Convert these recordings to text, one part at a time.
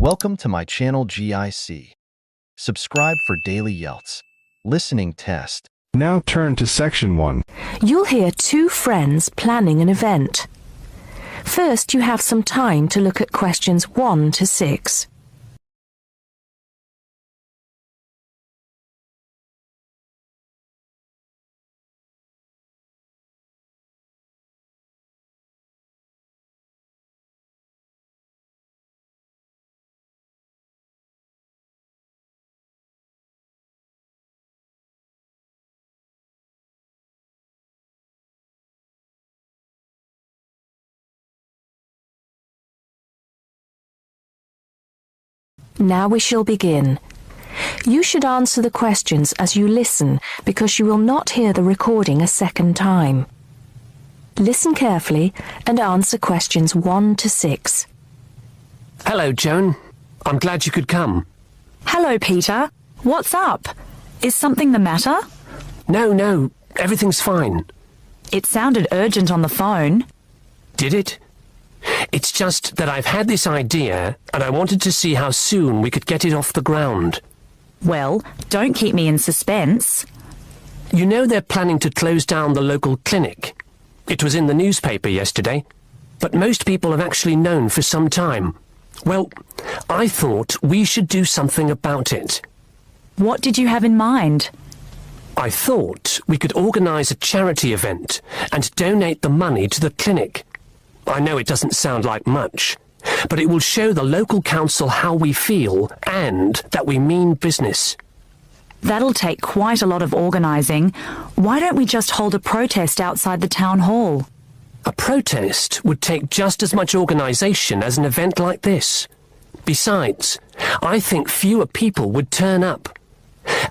Welcome to my channel GIC. Subscribe for daily IELTS listening test. Now turn to section 1. You'll hear two friends planning an event. First, you have some time to look at questions 1 to 6. Now we shall begin. You should answer the questions as you listen because you will not hear the recording a second time. Listen carefully and answer questions 1 to 6. Hello, Joan. I'm glad you could come. Hello, Peter. What's up? Is something the matter? No, everything's fine. It sounded urgent on the phone. Did it? It's just that I've had this idea and I wanted to see how soon we could get it off the ground. Well, don't keep me in suspense. You know they're planning to close down the local clinic. It was in the newspaper yesterday, but most people have actually known for some time. Well, I thought we should do something about it. What did you have in mind? I thought we could organise a charity event and donate the money to the clinic. I know it doesn't sound like much, but it will show the local council how we feel and that we mean business. That'll take quite a lot of organising. Why don't we just hold a protest outside the town hall? A protest would take just as much organisation as an event like this. Besides, I think fewer people would turn up.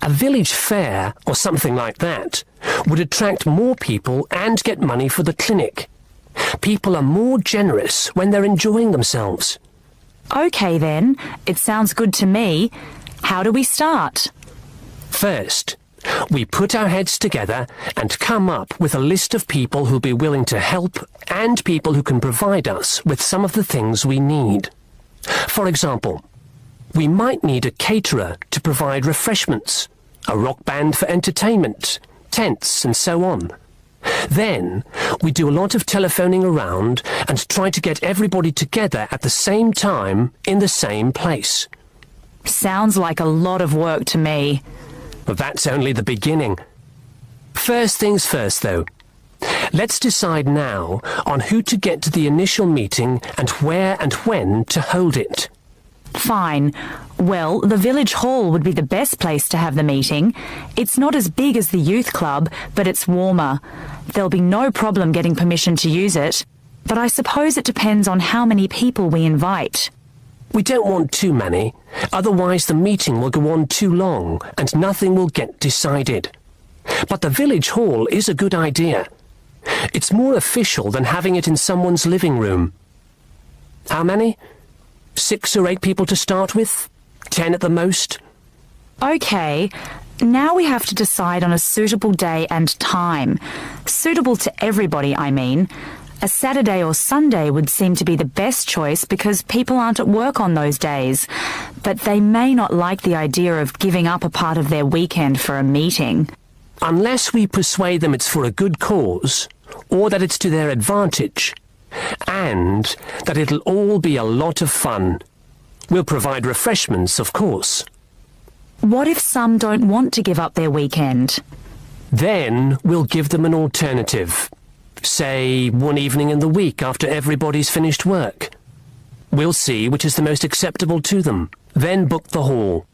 A village fair or something like that would attract more people and get money for the clinic. People are more generous when they're enjoying themselves. OK then, it sounds good to me. How do we start? First, we put our heads together and come up with a list of people who'll be willing to help and people who can provide us with some of the things we need. For example, we might need a caterer to provide refreshments, a rock band for entertainment, tents and so on. Then, we do a lot of telephoning around and try to get everybody together at the same time in the same place. Sounds like a lot of work to me. But that's only the beginning. First things first, though. Let's decide now on who to get to the initial meeting and where and when to hold it. Fine. Well, the village hall would be the best place to have the meeting. It's not as big as the youth club, but it's warmer. There'll be no problem getting permission to use it. But I suppose it depends on how many people we invite. We don't want too many, otherwise the meeting will go on too long and nothing will get decided. But the village hall is a good idea. It's more official than having it in someone's living room. How many? 6 or 8 people to start with? 10 at the most? OK, now we have to decide on a suitable day and time. Suitable to everybody, I mean. A Saturday or Sunday would seem to be the best choice because people aren't at work on those days. But they may not like the idea of giving up a part of their weekend for a meeting. Unless we persuade them it's for a good cause, or that it's to their advantage, and that it'll all be a lot of fun. We'll provide refreshments, of course. What if some don't want to give up their weekend? Then we'll give them an alternative. Say, one evening in the week after everybody's finished work. We'll see which is the most acceptable to them, then book the hall.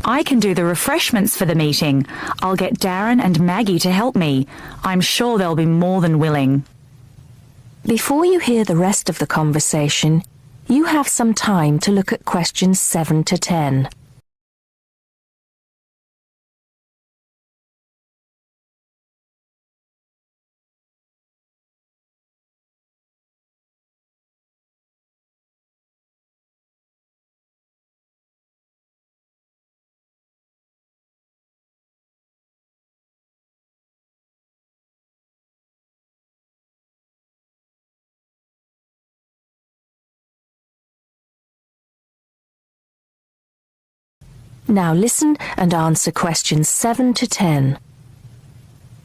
I can do the refreshments for the meeting. I'll get Darren and Maggie to help me. I'm sure they'll be more than willing. Before you hear the rest of the conversation, you have some time to look at questions 7 to 10. Now listen and answer questions 7 to 10.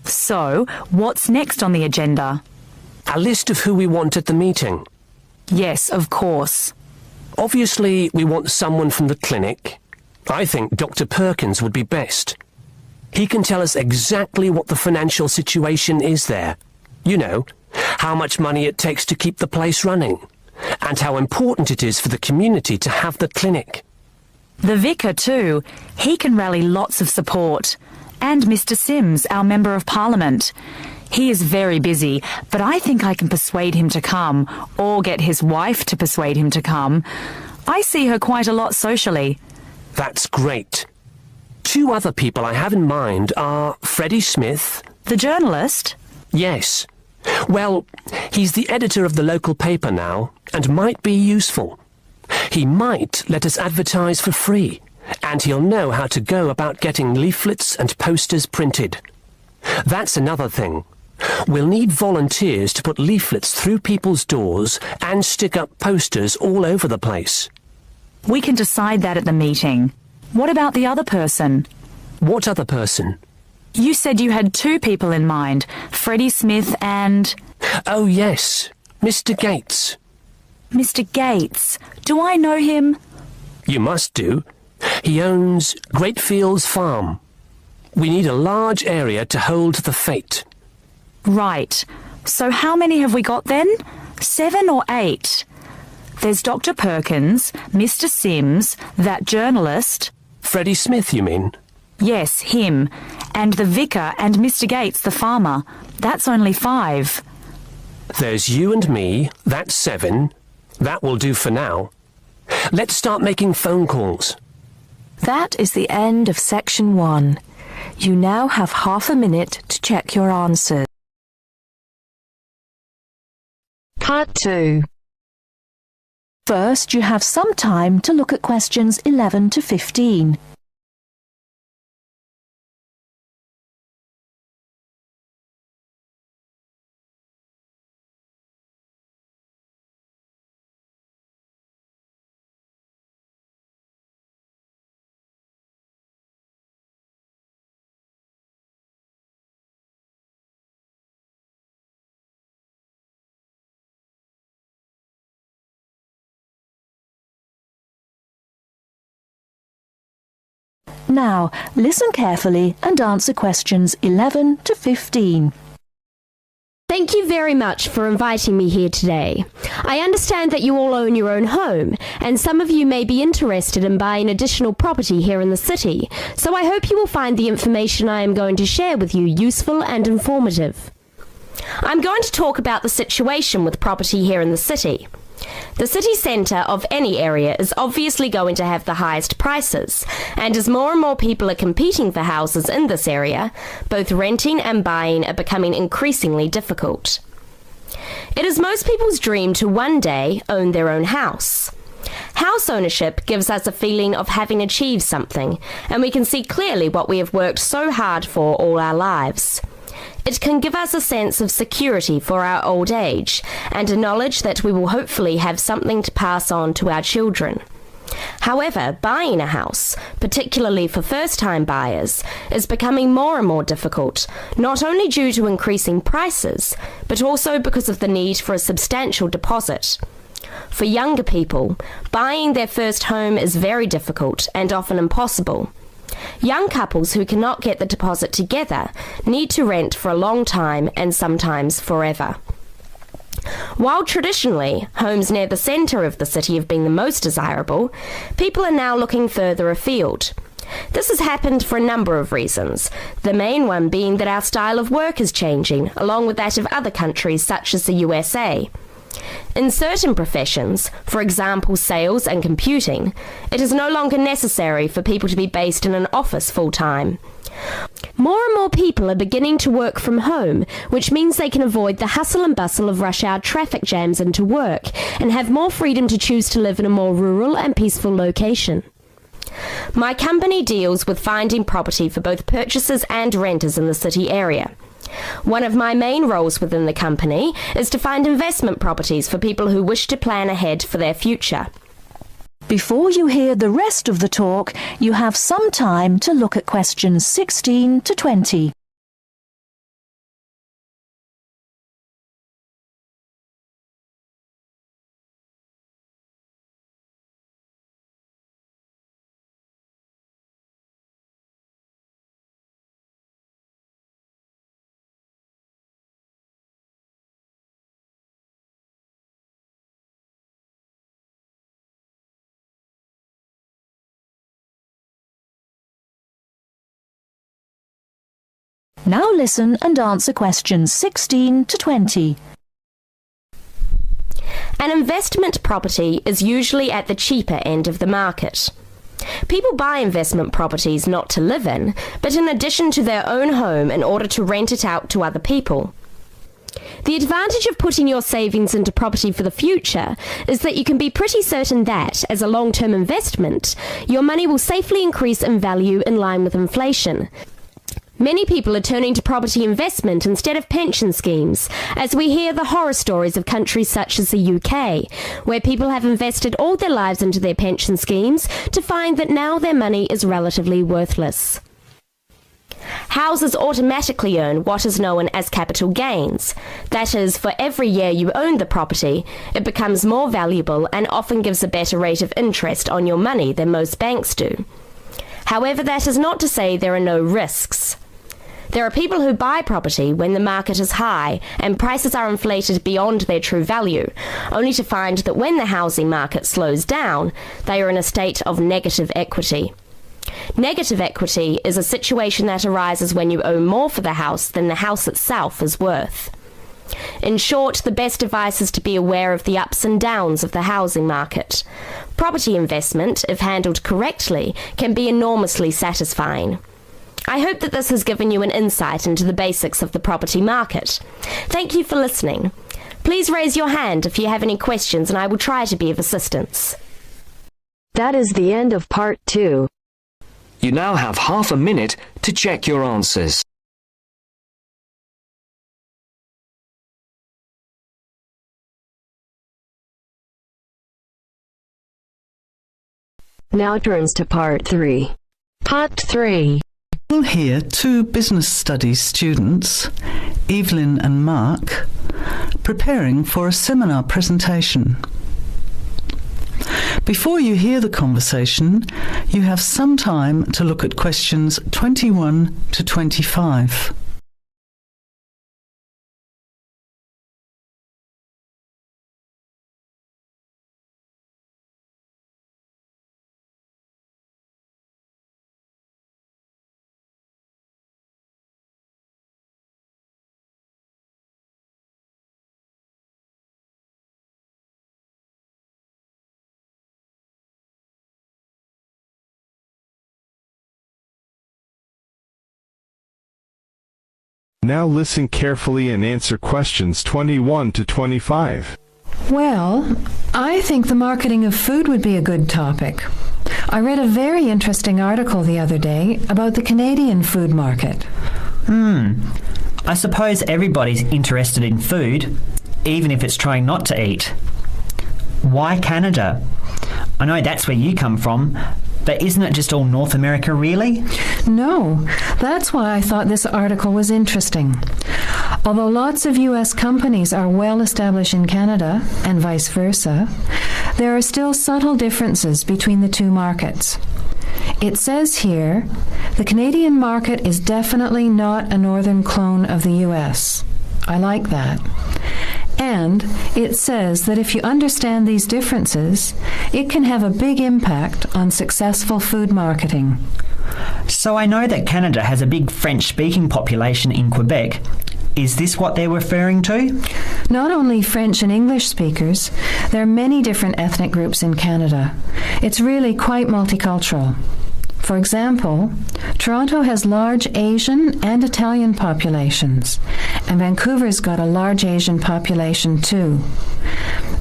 So, what's next on the agenda? A list of who we want at the meeting. Yes, of course. Obviously, we want someone from the clinic. I think Dr. Perkins would be best. He can tell us exactly what the financial situation is there. You know, how much money it takes to keep the place running, and how important it is for the community to have the clinic. The vicar too. He can rally lots of support. And Mr. Sims, our Member of Parliament. He is very busy, but I think I can persuade him to come, or get his wife to persuade him to come. I see her quite a lot socially. That's great. 2 other people I have in mind are Freddie Smith. The journalist? Yes. Well, he's the editor of the local paper now, and might be useful. He might let us advertise for free, and he'll know how to go about getting leaflets and posters printed. That's another thing. We'll need volunteers to put leaflets through people's doors and stick up posters all over the place. We can decide that at the meeting. What about the other person? What other person? You said you had 2 people in mind, Freddie Smith and... Oh, yes, Mr. Gates. Mr. Gates. Do I know him? You must do. He owns Greatfields Farm. We need a large area to hold the fete. Right. So how many have we got then? 7 or 8? There's Dr. Perkins, Mr. Sims, that journalist... Freddie Smith, you mean? Yes, him. And the vicar and Mr. Gates, the farmer. That's only 5. There's you and me, that's 7. That will do for now. Let's start making phone calls. That is the end of section 1. You now have half a minute to check your answers. Part 2. First, you have some time to look at questions 11 to 15. Now, listen carefully and answer questions 11 to 15. Thank you very much for inviting me here today. I understand that you all own your own home, and some of you may be interested in buying additional property here in the city, so I hope you will find the information I am going to share with you useful and informative. I'm going to talk about the situation with property here in the city. The city centre of any area is obviously going to have the highest prices, and as more and more people are competing for houses in this area, both renting and buying are becoming increasingly difficult. It is most people's dream to one day own their own house. House ownership gives us a feeling of having achieved something, and we can see clearly what we have worked so hard for all our lives. It can give us a sense of security for our old age, and a knowledge that we will hopefully have something to pass on to our children. However, buying a house, particularly for first-time buyers, is becoming more and more difficult, not only due to increasing prices, but also because of the need for a substantial deposit. For younger people, buying their first home is very difficult and often impossible. Young couples who cannot get the deposit together need to rent for a long time and sometimes forever. While traditionally homes near the centre of the city have been the most desirable, people are now looking further afield. This has happened for a number of reasons, the main one being that our style of work is changing, along with that of other countries such as the USA. In certain professions, for example sales and computing, it is no longer necessary for people to be based in an office full-time. More and more people are beginning to work from home, which means they can avoid the hustle and bustle of rush hour traffic jams into work and have more freedom to choose to live in a more rural and peaceful location. My company deals with finding property for both purchasers and renters in the city area. One of my main roles within the company is to find investment properties for people who wish to plan ahead for their future. Before you hear the rest of the talk, you have some time to look at questions 16 to 20. Now listen and answer questions 16 to 20. An investment property is usually at the cheaper end of the market. People buy investment properties not to live in, but in addition to their own home in order to rent it out to other people. The advantage of putting your savings into property for the future is that you can be pretty certain that, as a long-term investment, your money will safely increase in value in line with inflation. Many people are turning to property investment instead of pension schemes, as we hear the horror stories of countries such as the UK, where people have invested all their lives into their pension schemes to find that now their money is relatively worthless. Houses automatically earn what is known as capital gains. That is, for every year you own the property, it becomes more valuable and often gives a better rate of interest on your money than most banks do. However, that is not to say there are no risks. There are people who buy property when the market is high and prices are inflated beyond their true value, only to find that when the housing market slows down, they are in a state of negative equity. Negative equity is a situation that arises when you owe more for the house than the house itself is worth. In short, the best advice is to be aware of the ups and downs of the housing market. Property investment, if handled correctly, can be enormously satisfying. I hope that this has given you an insight into the basics of the property market. Thank you for listening. Please raise your hand if you have any questions and I will try to be of assistance. That is the end of part 2. You now have half a minute to check your answers. Now turns to part 3. Part 3. We'll hear two business studies students, Evelyn and Mark, preparing for a seminar presentation. Before you hear the conversation, you have some time to look at questions 21 to 25. Now listen carefully and answer questions 21 to 25. Well, I think the marketing of food would be a good topic. I read a very interesting article the other day about the Canadian food market. I suppose everybody's interested in food, even if it's trying not to eat. Why Canada? I know that's where you come from, but isn't it just all North America, really? No, that's why I thought this article was interesting. Although lots of U.S. companies are well established in Canada, and vice versa, there are still subtle differences between the two markets. It says here, the Canadian market is definitely not a northern clone of the U.S. I like that. And it says that if you understand these differences, it can have a big impact on successful food marketing. So I know that Canada has a big French-speaking population in Quebec. Is this what they're referring to? Not only French and English speakers, there are many different ethnic groups in Canada. It's really quite multicultural. For example, Toronto has large Asian and Italian populations, and Vancouver's got a large Asian population too.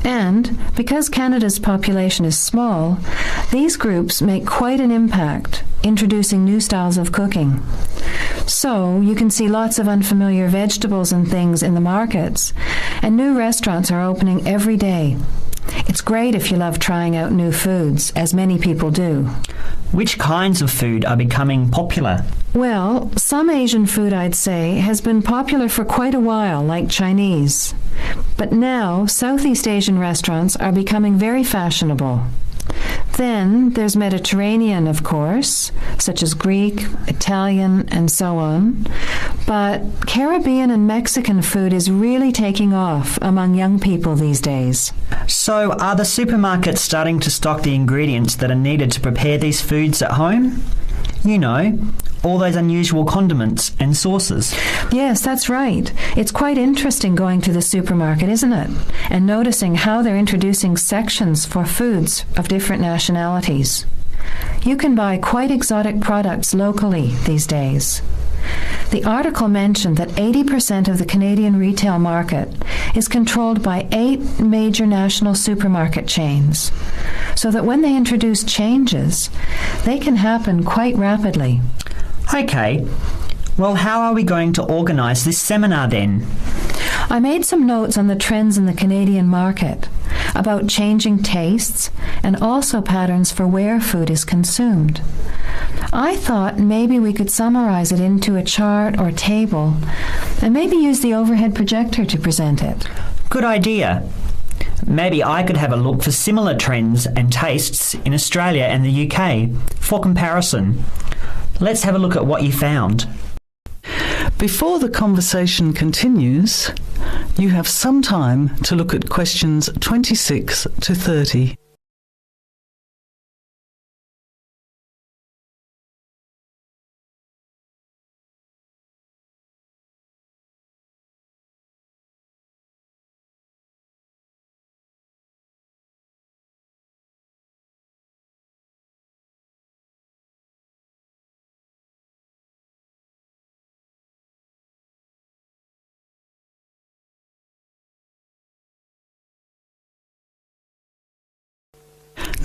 And because Canada's population is small, these groups make quite an impact, introducing new styles of cooking. So you can see lots of unfamiliar vegetables and things in the markets, and new restaurants are opening every day. It's great if you love trying out new foods, as many people do. Which kinds of food are becoming popular? Well, some Asian food, I'd say, has been popular for quite a while, like Chinese. But now, Southeast Asian restaurants are becoming very fashionable. Then there's Mediterranean, of course, such as Greek, Italian, and so on. But Caribbean and Mexican food is really taking off among young people these days. So are the supermarkets starting to stock the ingredients that are needed to prepare these foods at home? You know, all those unusual condiments and sauces. Yes, that's right. It's quite interesting going to the supermarket, isn't it? And noticing how they're introducing sections for foods of different nationalities. You can buy quite exotic products locally these days. The article mentioned that 80% of the Canadian retail market is controlled by 8 major national supermarket chains, so that when they introduce changes, they can happen quite rapidly. Okay, well, how are we going to organise this seminar then? I made some notes on the trends in the Canadian market, about changing tastes, and also patterns for where food is consumed. I thought maybe we could summarize it into a chart or table, and maybe use the overhead projector to present it. Good idea. Maybe I could have a look for similar trends and tastes in Australia and the UK for comparison. Let's have a look at what you found. Before the conversation continues, you have some time to look at questions 26 to 30.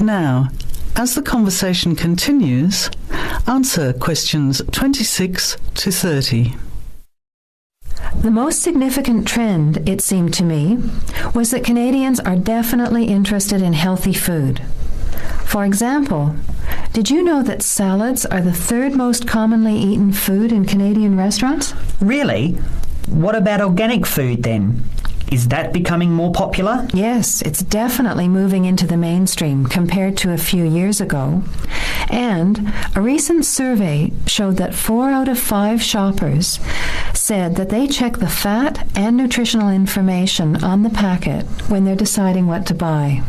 Now, as the conversation continues, answer questions 26 to 30. The most significant trend, it seemed to me, was that Canadians are definitely interested in healthy food. For example, did you know that salads are the 3rd most commonly eaten food in Canadian restaurants? Really? What about organic food then? Is that becoming more popular? Yes, it's definitely moving into the mainstream compared to a few years ago. And a recent survey showed that 4 out of 5 shoppers said that they check the fat and nutritional information on the packet when they're deciding what to buy.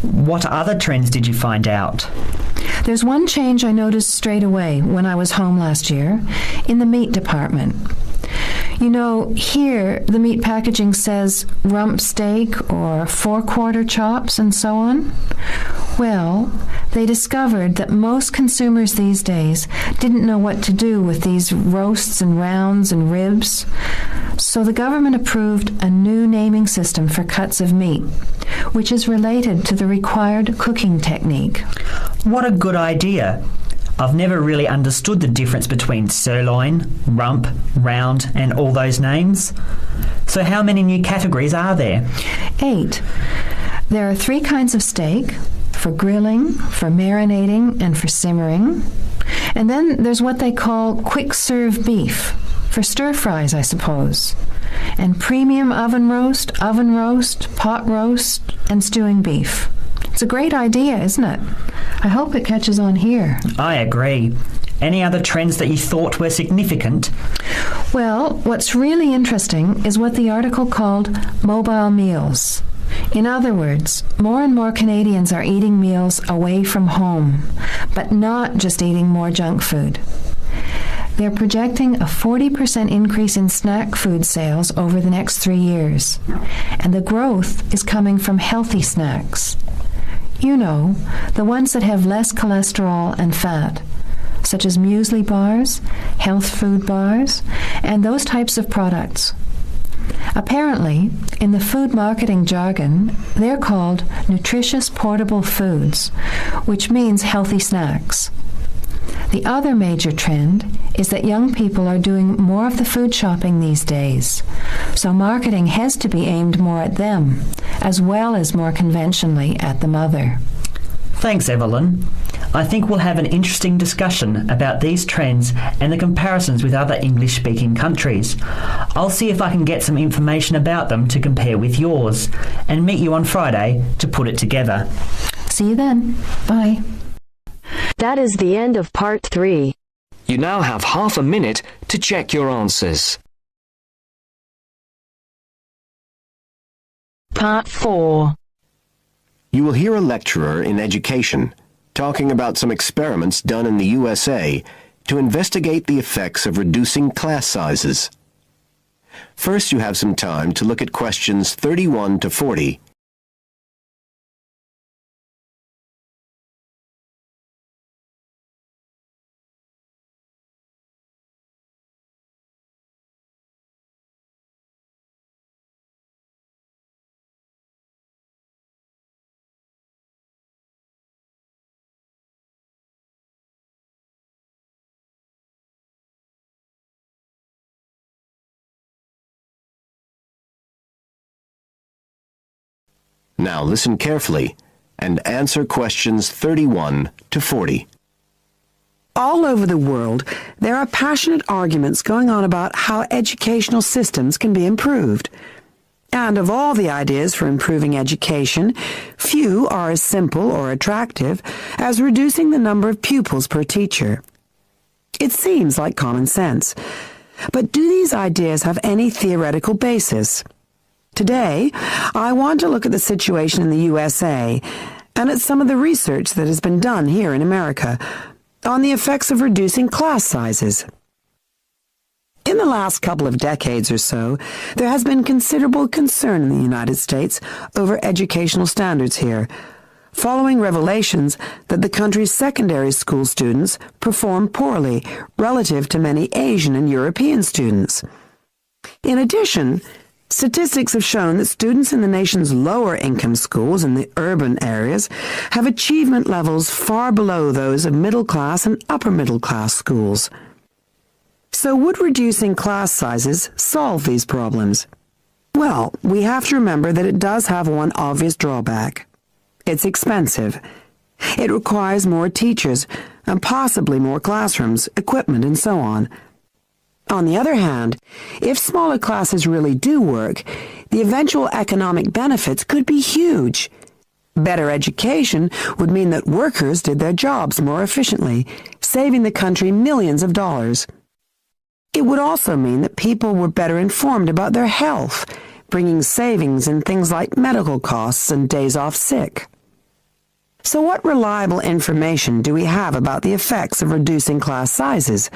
What other trends did you find out? There's one change I noticed straight away when I was home last year in the meat department. You know, here the meat packaging says rump steak or 4-quarter chops and so on. Well, they discovered that most consumers these days didn't know what to do with these roasts and rounds and ribs. So the government approved a new naming system for cuts of meat, which is related to the required cooking technique. What a good idea. I've never really understood the difference between sirloin, rump, round, and all those names. So how many new categories are there? 8. There are 3 kinds of steak, for grilling, for marinating, and for simmering. And then there's what they call quick-serve beef, for stir-fries, I suppose. And premium oven roast, pot roast, and stewing beef. It's a great idea, isn't it? I hope it catches on here. I agree. Any other trends that you thought were significant? Well, what's really interesting is what the article called mobile meals. In other words, more and more Canadians are eating meals away from home, but not just eating more junk food. They're projecting a 40% increase in snack food sales over the next 3 years, and the growth is coming from healthy snacks. You know, the ones that have less cholesterol and fat, such as muesli bars, health food bars, and those types of products. Apparently, in the food marketing jargon, they're called nutritious portable foods, which means healthy snacks. The other major trend is that young people are doing more of the food shopping these days, so marketing has to be aimed more at them, as well as more conventionally at the mother. Thanks, Evelyn. I think we'll have an interesting discussion about these trends and the comparisons with other English-speaking countries. I'll see if I can get some information about them to compare with yours, and meet you on Friday to put it together. See you then. Bye. That is the end of part 3. You now have half a minute to check your answers. Part 4. You will hear a lecturer in education talking about some experiments done in the USA to investigate the effects of reducing class sizes. First, you have some time to look at questions 31 to 40. Now listen carefully and answer questions 31 to 40. All over the world, there are passionate arguments going on about how educational systems can be improved. And of all the ideas for improving education, few are as simple or attractive as reducing the number of pupils per teacher. It seems like common sense. But do these ideas have any theoretical basis? Today, I want to look at the situation in the USA and at some of the research that has been done here in America on the effects of reducing class sizes. In the last couple of decades or so, there has been considerable concern in the United States over educational standards here, following revelations that the country's secondary school students perform poorly relative to many Asian and European students. In addition, statistics have shown that students in the nation's lower-income schools in the urban areas have achievement levels far below those of middle-class and upper-middle-class schools. So would reducing class sizes solve these problems? Well, we have to remember that it does have one obvious drawback. It's expensive. It requires more teachers and possibly more classrooms, equipment, and so on. On the other hand, if smaller classes really do work, the eventual economic benefits could be huge. Better education would mean that workers did their jobs more efficiently, saving the country millions of dollars. It would also mean that people were better informed about their health, bringing savings in things like medical costs and days off sick. So what reliable information do we have about the effects of reducing class sizes?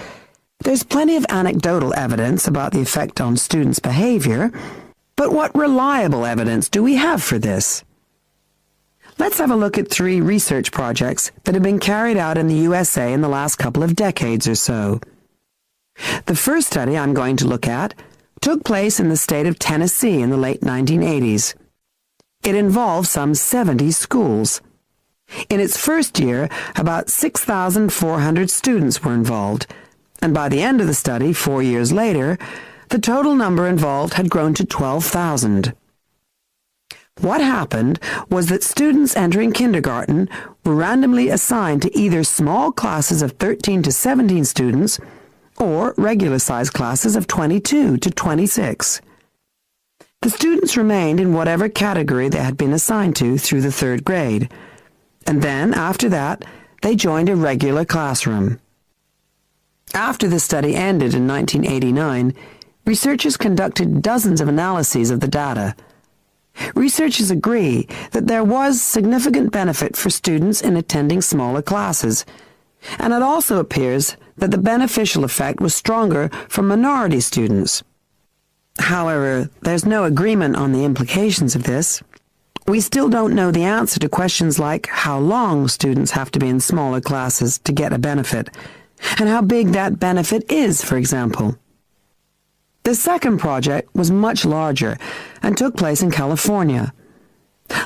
There's plenty of anecdotal evidence about the effect on students' behavior, but what reliable evidence do we have for this? Let's have a look at 3 research projects that have been carried out in the USA in the last couple of decades or so. The first study I'm going to look at took place in the state of Tennessee in the late 1980s. It involved some 70 schools. In its first year, about 6,400 students were involved, and by the end of the study, 4 years later, the total number involved had grown to 12,000. What happened was that students entering kindergarten were randomly assigned to either small classes of 13 to 17 students or regular-sized classes of 22 to 26. The students remained in whatever category they had been assigned to through the 3rd grade, and then, after that, they joined a regular classroom. After the study ended in 1989, researchers conducted dozens of analyses of the data. Researchers agree that there was significant benefit for students in attending smaller classes, and it also appears that the beneficial effect was stronger for minority students. However, there's no agreement on the implications of this. We still don't know the answer to questions like how long students have to be in smaller classes to get a benefit, and how big that benefit is, for example. The second project was much larger and took place in California.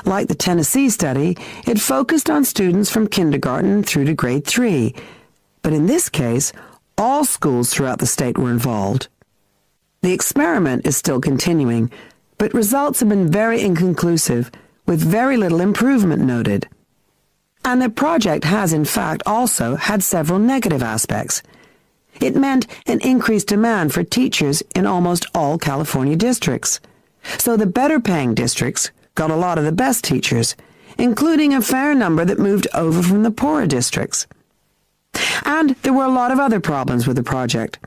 Like the Tennessee study, it focused on students from kindergarten through to grade 3, but in this case, all schools throughout the state were involved. The experiment is still continuing, but results have been very inconclusive, with very little improvement noted. And the project has, in fact, also had several negative aspects. It meant an increased demand for teachers in almost all California districts. So the better-paying districts got a lot of the best teachers, including a fair number that moved over from the poorer districts. And there were a lot of other problems with the project.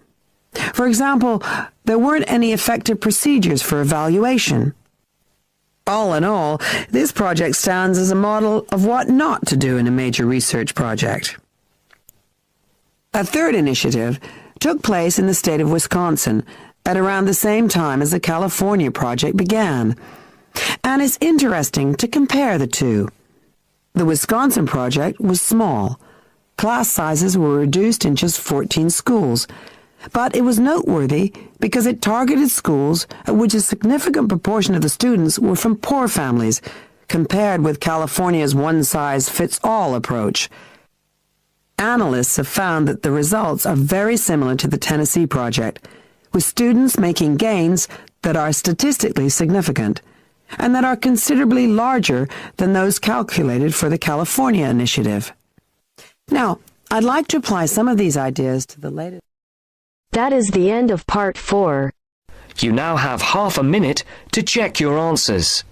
For example, there weren't any effective procedures for evaluation. All in all, this project stands as a model of what not to do in a major research project. A third initiative took place in the state of Wisconsin at around the same time as the California project began, and it's interesting to compare the two. The Wisconsin project was small. Class sizes were reduced in just 14 schools, but it was noteworthy because it targeted schools at which a significant proportion of the students were from poor families, compared with California's one-size-fits-all approach. Analysts have found that the results are very similar to the Tennessee project, with students making gains that are statistically significant, and that are considerably larger than those calculated for the California initiative. Now, I'd like to apply some of these ideas to the latest. That is the end of part 4. You now have half a minute to check your answers.